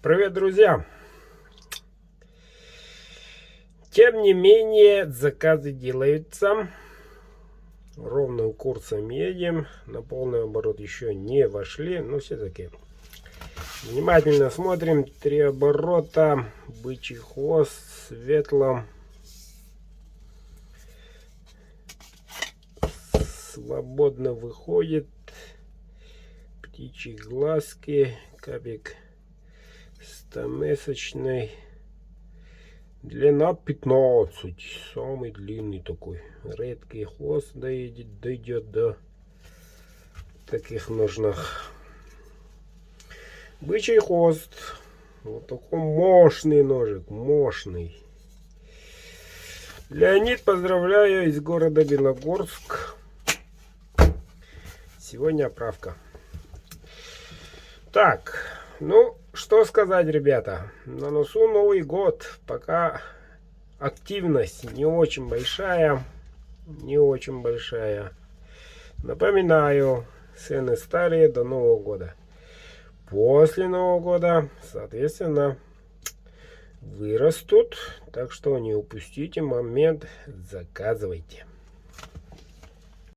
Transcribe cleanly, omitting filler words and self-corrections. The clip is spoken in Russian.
Привет, друзья! Тем не менее, заказы делаются. Ровным курсом едем. На полный оборот еще не вошли, но все-таки. Внимательно смотрим. 3 оборота. Бычий хвост. Светло. Свободно выходит. Птичьи глазки. Капик 100-месячный. Длина 15. Самый длинный такой. Редкий хвост дойдет до таких ножнах. Бычий хвост. Вот такой мощный ножик. Мощный. Леонид, поздравляю, из города Белогорск. Сегодня оправка. Так, ну, что сказать, ребята. На носу Новый год. Пока активность не очень большая. Не очень большая. Напоминаю, цены старые до Нового года. После Нового года, соответственно, вырастут. Так что не упустите момент. Заказывайте.